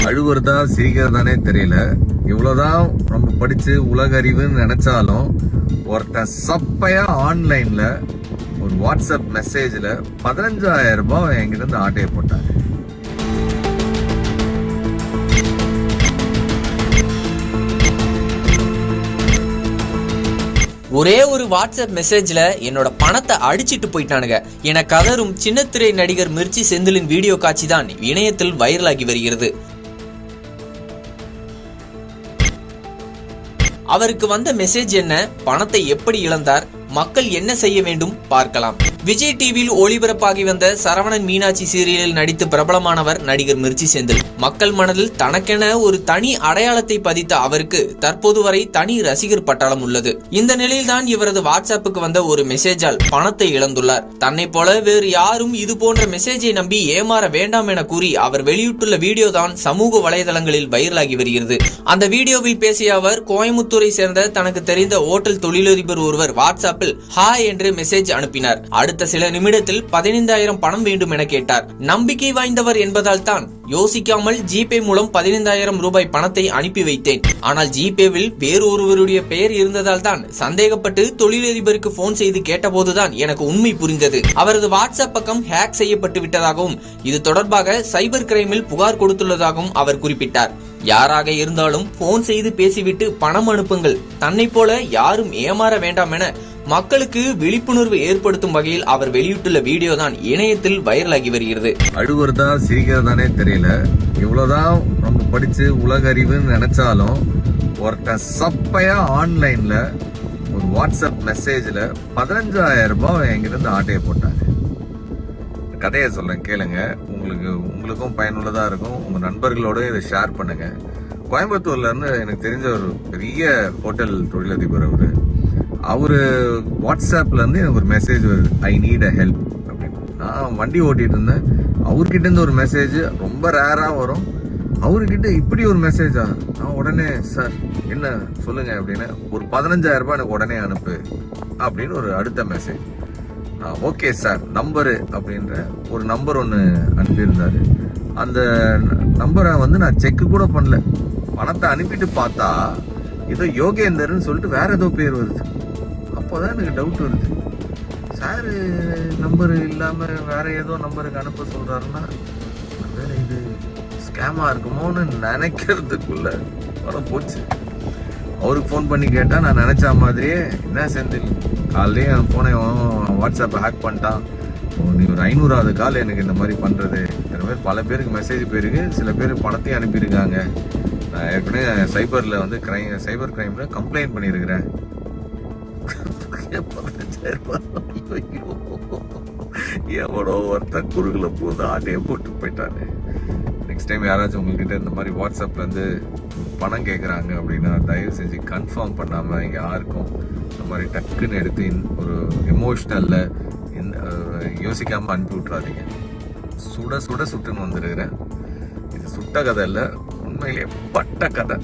அழுவுறதா சிரிக்கிறதானே தெரியல. இவ்வளவுதான் நம்ம படிச்சு உலக அறிவுன்னு நினைச்சாலும் ஒருத்தன் சப்பையா ஆன்லைன்ல ஒரு வாட்ஸ்அப் மெசேஜ்ல 15,000 ரூபாய் என்கிட்ட இருந்து ஆட்டையை போட்டாங்க. ஒரே ஒரு வாட்ஸ்அப் மெசேஜ்ல என்னோட பணத்தை அடிச்சிட்டு போயிட்டானுங்க என கதரும் சின்னத்திரை நடிகர் மிர்ச்சி செந்திலின் வீடியோ காட்சி தான் இணையத்தில் வைரலாகி வருகிறது. அவருக்கு வந்த மெசேஜ் என்ன, பணத்தை எப்படி இழந்தார், மக்கள் என்ன செய்ய வேண்டும் பார்க்கலாம். விஜய் டிவியில் ஒளிபரப்பாகி வந்த சரவணன் மீனாட்சி சீரியலில் நடித்து பிரபலமானவர் நடிகர் மிர்ச்சி செந்தில். மக்கள் மனதில் தனக்கென ஒரு தனி அடையாளத்தை பதித்த அவருக்கு தற்போது வரை தனி ரசிகர் பட்டாளம் உள்ளது. இந்த நிலையில்தான் இவரது வாட்ஸ்அப்புக்கு வந்த ஒரு மெசேஜால் பணத்தை இழந்துள்ளார். தன்னை போல வேறு யாரும் இது போன்ற மெசேஜை நம்பி ஏமாற வேண்டாம் என கூறி அவர் வெளியிட்டுள்ள வீடியோ தான் சமூக வலைதளங்களில் வைரலாகி வருகிறது. அந்த வீடியோவில் பேசிய அவர் கோயமுத்தூரை சேர்ந்த தனக்கு தெரிந்த ஓட்டல் தொழிலதிபர் ஒருவர் வாட்ஸ்அப்பில் ஹாய் என்று மெசேஜ் அனுப்பினார். அடுத்த சில நிமிடத்தில் 15,000 பணம் வேண்டும் என கேட்டார். நம்பிக்கை வாய்ந்தவர் என்பதால் தான் யோசிக்காமல் ஜிபே மூலம் 15,000 ரூபாய் பணத்தை அனுப்பி வைத்தேன். ஆனால் ஜிபேவில் வேறு ஒருவருடைய பெயர் இருந்ததால் தான் சந்தேகப்பட்டு தொழிலதிபருக்கு போன் செய்து கேட்டபோதுதான் எனக்கு உண்மை புரிந்தது. அவரது வாட்ஸ்அப் பக்கம் ஹேக் செய்யப்பட்டு விட்டதாகவும் இது தொடர்பாக சைபர் கிரைமில் புகார் கொடுத்துள்ளதாகவும் அவர் குறிப்பிட்டார். யாராக இருந்தாலும் போன் செய்து பேசிவிட்டு பணம் அனுப்புங்கள், தன்னை போல யாரும் ஏமாற வேண்டாம் என மக்களுக்கு விழிப்புணர்வு ஏற்படுத்தும் வகையில் அவர் வெளியிட்டுள்ள வீடியோ தான் இணையத்தில் வைரலாகி வருகிறது. அழுவுறதா சிரிக்கிறதானே தெரியல. இவ்வளவுதான் நம்ம படிச்சு உலக அறிவுன்னு நினைச்சாலும் ஒருத்தன் சப்பையா ஆன்லைன்ல ஒரு வாட்ஸ்அப் மெசேஜ்ல 15,000 ரூபாய் என்கிட்ட இருந்து ஆட்டையை போட்டாங்க. கதையை சொல்றேன் கேளுங்க, உங்களுக்கும் பயனுள்ளதா இருக்கும். உங்க நண்பர்களோட இதை ஷேர் பண்ணுங்க. கோயம்புத்தூர்ல இருந்து எனக்கு தெரிஞ்ச ஒரு பெரிய ஹோட்டல் தொழிலதிபர் அவரு வாட்ஸ்அப்ல இருந்து எனக்கு ஒரு மெசேஜ் வருது, ஐ நீட் அ ஹெல்ப் அப்படின்னு. நான் வண்டி ஓட்டிட்டு இருந்தேன். அவர்கிட்ட இருந்து ஒரு மெசேஜ் ரொம்ப ரேரா வரும். அவர்கிட்ட இப்படி ஒரு மெசேஜா? நான் உடனே சார் என்ன சொல்லுங்க அப்படின்னு, ஒரு 15,000 ரூபாய் எனக்கு உடனே அனுப்பு அப்படின்னு ஒரு அடுத்த மெசேஜ். ஓகே சார் நம்பரு அப்படின்ற ஒரு நம்பர் ஒன்று அனுப்பியிருந்தாரு. அந்த நம்பரை நான் செக் கூட பண்ணல. பணத்தை அனுப்பிட்டு பார்த்தா ஏதோ யோகேந்தர்னு சொல்லிட்டு வேற ஏதோ பேர் வருது. அப்போதான் எனக்கு டவுட் வருது, சார் நம்பர் இல்லாம வேற ஏதோ நம்பருக்கு அனுப்ப சொல்றாருன்னா வேற இது ஸ்கேமா இருக்குமோன்னு நினைக்கிறதுக்குள்ள பணம் போச்சு. அவருக்கு ஃபோன் பண்ணி கேட்டா நான் நினைச்ச மாதிரியே, என்ன செந்தில் காலையிலே என் போனை வாட்ஸ்அப்பை ஹேக் பண்ணிட்டான், நீ ஒரு 500வது கால் எனக்கு இந்த மாதிரி பண்றது. சில பேர் பல பேருக்கு மெசேஜ் போயிருக்கு, சில பேர் பணத்தையும் அனுப்பியிருக்காங்க. நான் ஏற்கனவே சைபர் கிரைம்ல கம்ப்ளைண்ட் பண்ணியிருக்கிறேன். 15,000 எவ்வளோ ஒருத்தன் குறுகுல போது ஆட்டையை போட்டு போயிட்டாரு. நெக்ஸ்ட் டைம் யாராச்சும் உங்ககிட்ட இந்த மாதிரி வாட்ஸ்அப்ல இருந்து பணம் கேட்குறாங்க அப்படின்னா தயவு செஞ்சு கன்ஃபார்ம் பண்ணாம யாருக்கும் இந்த மாதிரி டக்குன்னு எடுத்து ஒரு எமோஷ்னல்ல யோசிக்காம அனுப்பி விட்றாதீங்க. சுட சுட சுட்டுன்னு வந்துருக்கிறேன். இது சுட்ட கதை இல்லை, உண்மையிலேயே பட்ட கதை.